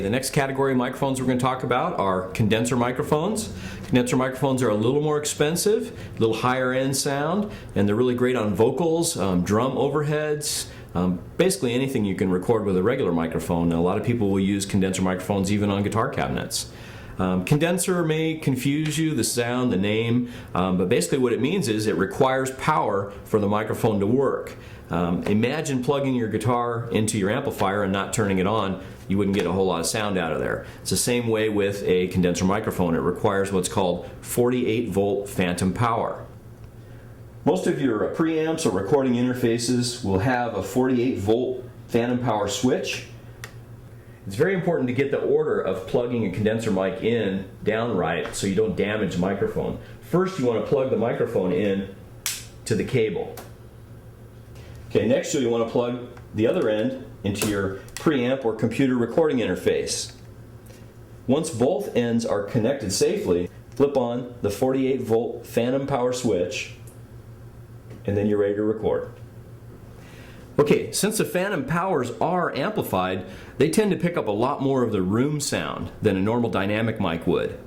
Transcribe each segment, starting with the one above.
The next category of microphones we're going to talk about are condenser microphones. Condenser microphones are a little more expensive, a little higher end sound, and they're really great on vocals, drum overheads, basically anything you can record with a regular microphone. A lot of people will use condenser microphones even on guitar cabinets. Condenser may confuse you, the sound, the name, but basically what it means is it requires power for the microphone to work. Imagine plugging your guitar into your amplifier and not turning it on. You wouldn't get a whole lot of sound out of there. It's the same way with a condenser microphone. It requires what's called 48 volt phantom power. Most of your preamps or recording interfaces will have a 48 volt phantom power switch. It's very important to get the order of plugging a condenser mic in down right so you don't damage the microphone. First, you want to plug the microphone in to the cable. Okay, next you'll want to plug the other end into your preamp or computer recording interface. Once both ends are connected safely, flip on the 48 volt phantom power switch and then you're ready to record. Okay, since the phantom powers are amplified, they tend to pick up a lot more of the room sound than a normal dynamic mic would.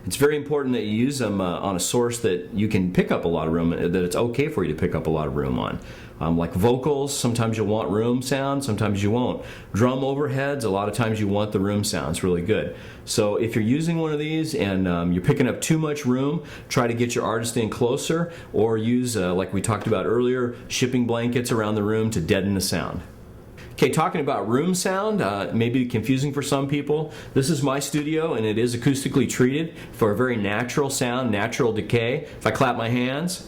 It's very important that you use them on a source that you can pick up a lot of room, that it's okay for you to pick up a lot of room on. Like vocals, sometimes you'll want room sound, sometimes you won't. Drum overheads, a lot of times you want the room sound. It's really good. So if you're using one of these and you're picking up too much room, try to get your artist in closer, or use, like we talked about earlier, shipping blankets around the room to deaden the sound. Okay, talking about room sound, may be confusing for some people. This is my studio and it is acoustically treated for a very natural sound, natural decay. If I clap my hands,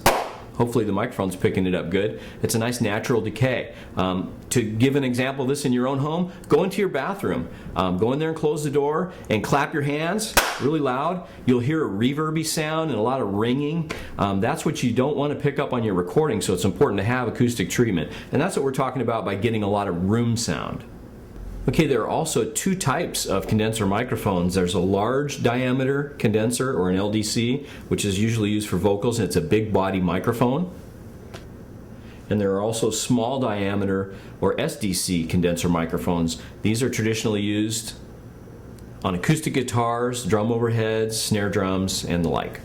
hopefully the microphone's picking it up good. It's a nice natural decay. To give an example of this in your own home, go into your bathroom. Go in there and close the door and clap your hands really loud. You'll hear a reverby sound and a lot of ringing. That's what you don't want to pick up on your recording, so it's important to have acoustic treatment. And that's what we're talking about by getting a lot of room sound. Okay, there are also two types of condenser microphones. There's a large diameter condenser, or an LDC, which is usually used for vocals, and it's a big body microphone. And there are also small diameter, or SDC condenser microphones. These are traditionally used on acoustic guitars, drum overheads, snare drums, and the like.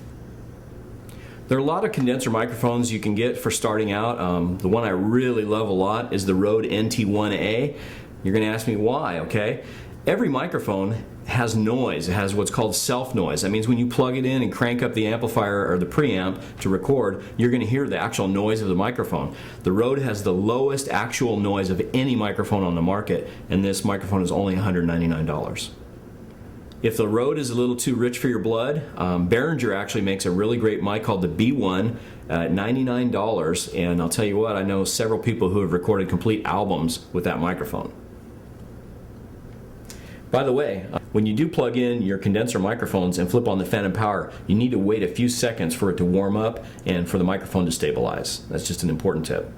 There are a lot of condenser microphones you can get for starting out. The one I really love a lot is the Rode NT1A. You're going to ask me why, okay? Every microphone has noise. It has what's called self noise. That means when you plug it in and crank up the amplifier or the preamp to record, you're going to hear the actual noise of the microphone. The Rode has the lowest actual noise of any microphone on the market, and this microphone is only $199. If the Rode is a little too rich for your blood, Behringer actually makes a really great mic called the B1 at $99, and I'll tell you what, I know several people who have recorded complete albums with that microphone. By the way, when you do plug in your condenser microphones and flip on the phantom power, you need to wait a few seconds for it to warm up and for the microphone to stabilize. That's just an important tip.